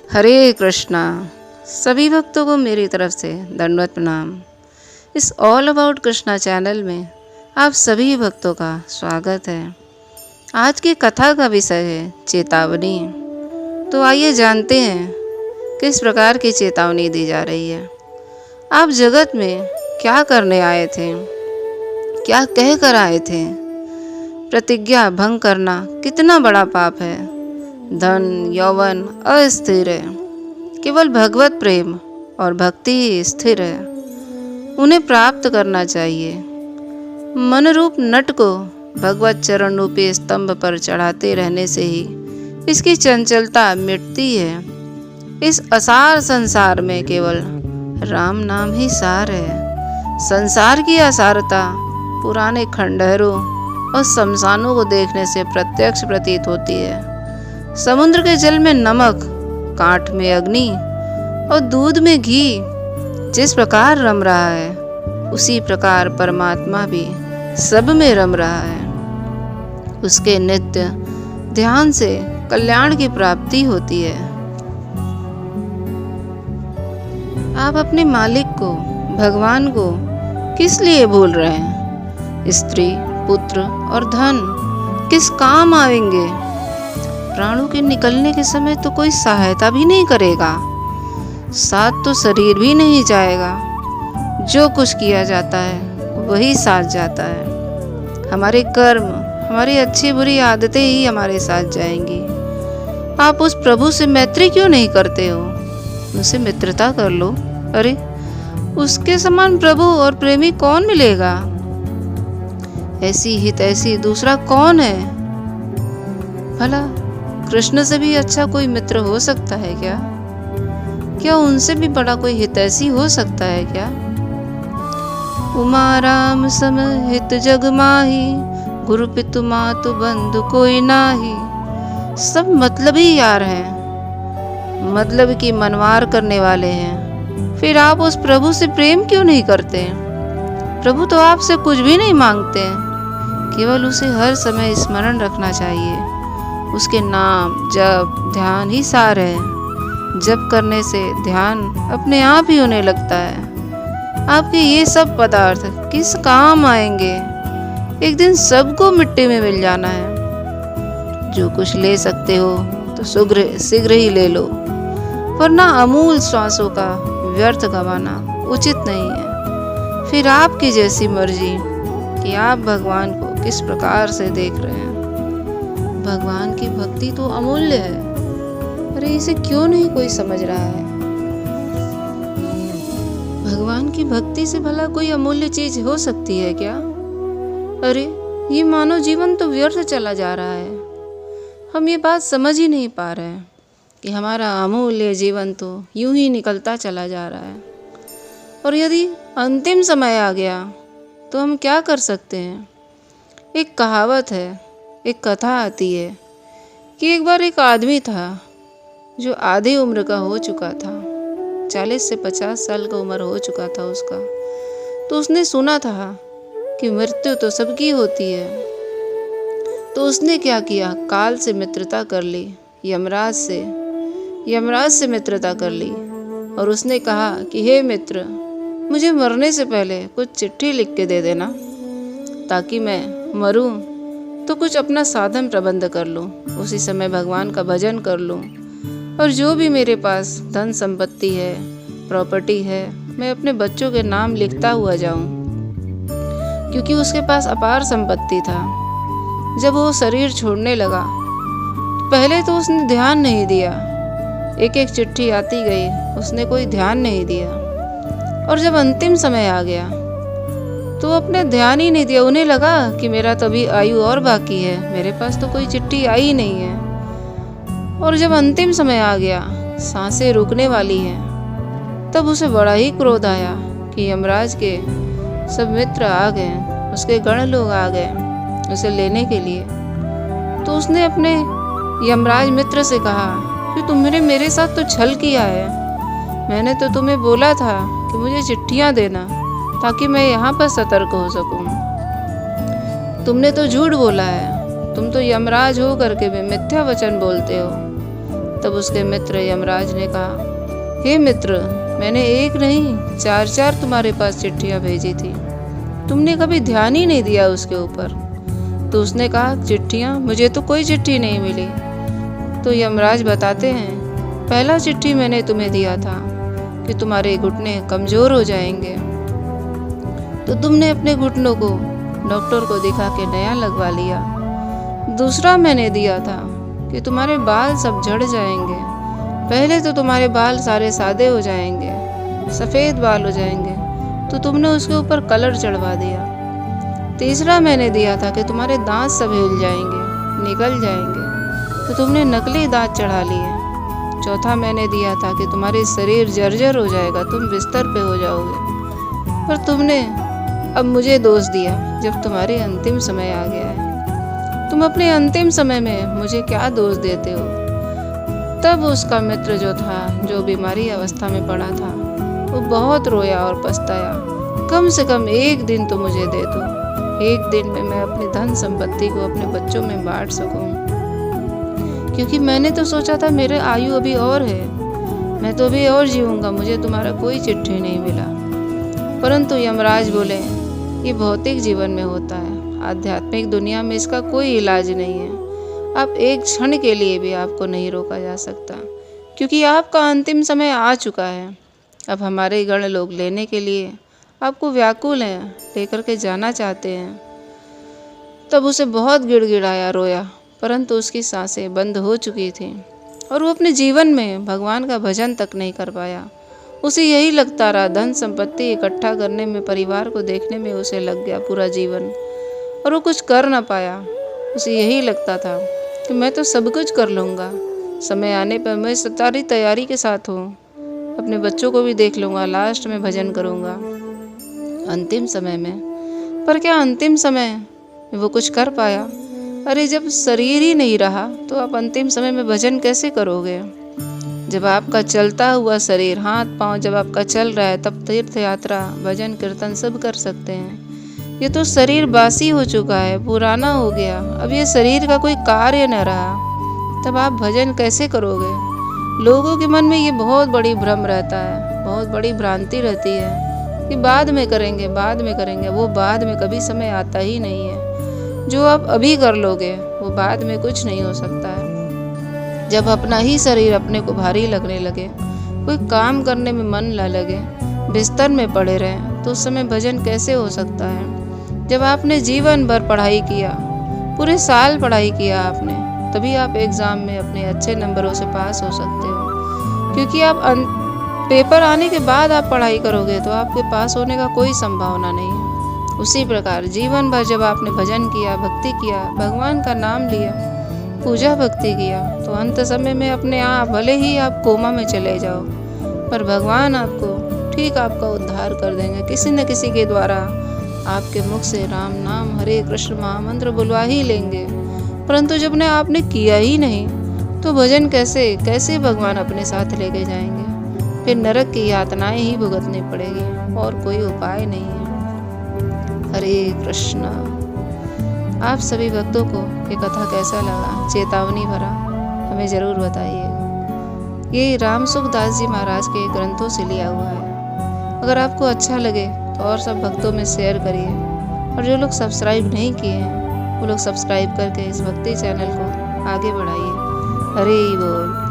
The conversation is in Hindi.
हरे कृष्णा। सभी भक्तों को मेरी तरफ से दंडवत प्रणाम। इस ऑल अबाउट कृष्णा चैनल में आप सभी भक्तों का स्वागत है। आज की कथा का विषय है चेतावनी। तो आइए जानते हैं किस प्रकार की चेतावनी दी जा रही है। आप जगत में क्या करने आए थे, क्या कह कर आए थे? प्रतिज्ञा भंग करना कितना बड़ा पाप है। धन यौवन अस्थिर है, केवल भगवत प्रेम और भक्ति ही स्थिर है। उन्हें प्राप्त करना चाहिए। मन रूप नट को भगवत चरण रूपी स्तंभ पर चढ़ाते रहने से ही इसकी चंचलता मिटती है। इस असार संसार में केवल राम नाम ही सार है। संसार की असारता पुराने खंडहरों और शमशानों को देखने से प्रत्यक्ष प्रतीत होती है। समुद्र के जल में नमक, कांठ में अग्नि और दूध में घी जिस प्रकार रम रहा है, उसी प्रकार परमात्मा भी सब में रम रहा है। उसके नित्य ध्यान से कल्याण की प्राप्ति होती है। आप अपने मालिक को, भगवान को किस लिए भूल रहे हैं? स्त्री, पुत्र और धन किस काम आएंगे? प्राणों के निकलने के समय तो कोई सहायता भी नहीं करेगा, साथ तो शरीर भी नहीं जाएगा। जो कुछ किया जाता है वही साथ जाता है। हमारे कर्म, हमारी अच्छी बुरी आदतें ही हमारे साथ जाएंगी। आप उस प्रभु से मैत्री क्यों नहीं करते हो? उनसे मित्रता कर लो। अरे, उसके समान प्रभु और प्रेमी कौन मिलेगा? ऐसी हितैषी दूसरा कौन है? भला कृष्ण से भी अच्छा कोई मित्र हो सकता है क्या? क्या उनसे भी बड़ा कोई हितैषी हो सकता है क्या? उमा राम सम हित जग माही, गुरु पितु मातु बंधु कोई नाही। सब मतलबी यार हैं, मतलब की मनवार करने वाले हैं। फिर आप उस प्रभु से प्रेम क्यों नहीं करते? प्रभु तो आपसे कुछ भी नहीं मांगते, केवल उसे हर समय स्मरण रखना चाहिए। उसके नाम जप ध्यान ही सार है। जप करने से ध्यान अपने आप ही होने लगता है। आपके ये सब पदार्थ किस काम आएंगे? एक दिन सबको मिट्टी में मिल जाना है। जो कुछ ले सकते हो तो शीघ्र ही ले लो, वरना अमूल श्वासों का व्यर्थ गंवाना उचित नहीं है। फिर आपकी जैसी मर्जी कि आप भगवान को किस प्रकार से देख रहे हैं। भगवान की भक्ति तो अमूल्य है। अरे, इसे क्यों नहीं कोई समझ रहा है? भगवान की भक्ति से भला कोई अमूल्य चीज हो सकती है क्या? अरे, ये मानव जीवन तो व्यर्थ चला जा रहा है। हम ये बात समझ ही नहीं पा रहे हैं कि हमारा अमूल्य जीवन तो यूं ही निकलता चला जा रहा है। और यदि अंतिम समय आ गया तो हम क्या कर सकते हैं? एक कहावत है, एक कथा आती है कि एक बार एक आदमी था जो आधी उम्र का हो चुका था। 40 से 50 साल का उम्र हो चुका था उसका। तो उसने सुना था कि मृत्यु तो सबकी होती है। तो उसने क्या किया? काल से मित्रता कर ली, यमराज से मित्रता कर ली। और उसने कहा कि हे मित्र, मुझे मरने से पहले कुछ चिट्ठी लिख के दे देना, ताकि मैं मरूं तो कुछ अपना साधन प्रबंध कर लूं, उसी समय भगवान का भजन कर लूं। और जो भी मेरे पास धन संपत्ति है, प्रॉपर्टी है, मैं अपने बच्चों के नाम लिखता हुआ जाऊं। क्योंकि उसके पास अपार संपत्ति था। जब वो शरीर छोड़ने लगा तो पहले तो उसने ध्यान नहीं दिया। एक एक चिट्ठी आती गई, उसने कोई ध्यान नहीं दिया। और जब अंतिम समय आ गया तो अपने ध्यान ही नहीं दिया। उन्हें लगा कि मेरा तो अभी आयु और बाकी है, मेरे पास तो कोई चिट्ठी आई ही नहीं है। और जब अंतिम समय आ गया, सांसें रुकने वाली हैं, तब उसे बड़ा ही क्रोध आया कि यमराज के सब मित्र आ गए, उसके गण लोग आ गए उसे लेने के लिए। तो उसने अपने यमराज मित्र से कहा कि तुमने मेरे साथ तो छल किया है। मैंने तो तुम्हें बोला था कि मुझे चिट्ठियाँ देना ताकि मैं यहाँ पर सतर्क हो सकूं। तुमने तो झूठ बोला है। तुम तो यमराज हो करके भी मिथ्या वचन बोलते हो। तब उसके मित्र यमराज ने कहा, हे मित्र, मैंने एक नहीं 4 तुम्हारे पास चिट्ठियां भेजी थी, तुमने कभी ध्यान ही नहीं दिया उसके ऊपर। तो उसने कहा, चिट्ठियां? मुझे तो कोई चिट्ठी नहीं मिली। तो यमराज बताते हैं, पहला चिट्ठी मैंने तुम्हें दिया था कि तुम्हारे घुटने कमजोर हो जाएंगे, तो तुमने अपने घुटनों को डॉक्टर को दिखा के नया लगवा लिया। दूसरा मैंने दिया था कि तुम्हारे बाल सब झड़ जाएंगे, पहले तो तुम्हारे बाल सारे सादे हो जाएंगे, सफ़ेद बाल हो जाएंगे, तो तुमने उसके ऊपर कलर चढ़वा दिया। तीसरा मैंने दिया था कि तुम्हारे दांत सब हिल जाएंगे, निकल जाएंगे, तो तुमने नकली दांत चढ़ा लिए। चौथा मैंने दिया था कि तुम्हारे शरीर जर्जर हो जाएगा, तुम बिस्तर पे हो जाओगे। पर तुमने अब मुझे दोष दिया जब तुम्हारे अंतिम समय आ गया है। तुम अपने अंतिम समय में मुझे क्या दोष देते हो? तब उसका मित्र जो था, जो बीमारी अवस्था में पड़ा था, वो बहुत रोया और पछताया। कम से कम एक दिन तो मुझे दे दो, एक दिन में मैं अपनी धन संपत्ति को अपने बच्चों में बांट सकूं, क्योंकि मैंने तो सोचा था मेरे आयु अभी और है, मैं तो अभी और जीऊंगा, मुझे तुम्हारा कोई चिट्ठी नहीं मिला। परंतु यमराज बोले, ये भौतिक जीवन में होता है, आध्यात्मिक दुनिया में इसका कोई इलाज नहीं है। आप एक क्षण के लिए भी आपको नहीं रोका जा सकता, क्योंकि आपका अंतिम समय आ चुका है। अब हमारे गण लोग लेने के लिए आपको व्याकुल हैं, लेकर के जाना चाहते हैं। तब उसे बहुत गिड़गिड़ाया, रोया, परंतु उसकी सांसें बंद हो चुकी थी और वो अपने जीवन में भगवान का भजन तक नहीं कर पाया। उसे यही लगता रहा, धन संपत्ति इकट्ठा करने में, परिवार को देखने में उसे लग गया पूरा जीवन, और वो कुछ कर ना पाया। उसे यही लगता था कि मैं तो सब कुछ कर लूँगा, समय आने पर मैं सारी तैयारी के साथ हूँ, अपने बच्चों को भी देख लूँगा, लास्ट में भजन करूँगा अंतिम समय में। पर क्या अंतिम समय में वो कुछ कर पाया? अरे जब शरीर ही नहीं रहा तो आप अंतिम समय में भजन कैसे करोगे? जब आपका चलता हुआ शरीर, हाथ पांव जब आपका चल रहा है, तब तीर्थ यात्रा, भजन कीर्तन सब कर सकते हैं। ये तो शरीर बासी हो चुका है, पुराना हो गया, अब ये शरीर का कोई कार्य न रहा, तब आप भजन कैसे करोगे? लोगों के मन में ये बहुत बड़ी भ्रम रहता है, बहुत बड़ी भ्रांति रहती है कि बाद में करेंगे, बाद में करेंगे। वो बाद में कभी समय आता ही नहीं है। जो आप अभी कर लोगे वो बाद में कुछ नहीं हो सकता है। जब अपना ही शरीर अपने को भारी लगने लगे, कोई काम करने में मन न लगे, बिस्तर में पड़े रहें, तो उस समय भजन कैसे हो सकता है? जब आपने जीवन भर पढ़ाई किया, पूरे साल पढ़ाई किया आपने, तभी आप एग्ज़ाम में अपने अच्छे नंबरों से पास हो सकते हो। क्योंकि आप पेपर आने के बाद आप पढ़ाई करोगे तो आपके पास होने का कोई संभावना नहीं है। उसी प्रकार जीवन भर जब आपने भजन किया, भक्ति किया, भगवान का नाम लिया, पूजा भक्ति किया, तो अंत समय में अपने आप, भले ही आप कोमा में चले जाओ, पर भगवान आपको ठीक आपका उद्धार कर देंगे। किसी न किसी के द्वारा आपके मुख से राम नाम, हरे कृष्ण महामंत्र बुलवा ही लेंगे। परंतु जब ने आपने किया ही नहीं, तो भजन कैसे भगवान अपने साथ लेके जाएंगे? फिर नरक की यातनाएं ही भुगतनी पड़ेगी, और कोई उपाय नहीं है। हरे कृष्णा। आप सभी भक्तों को ये कथा कैसा लगा, चेतावनी भरा, हमें ज़रूर बताइएगा। ये रामसुख दास जी महाराज के ग्रंथों से लिया हुआ है। अगर आपको अच्छा लगे तो और सब भक्तों में शेयर करिए, और जो लोग सब्सक्राइब नहीं किए हैं वो लोग सब्सक्राइब करके इस भक्ति चैनल को आगे बढ़ाइए। हरे बोल।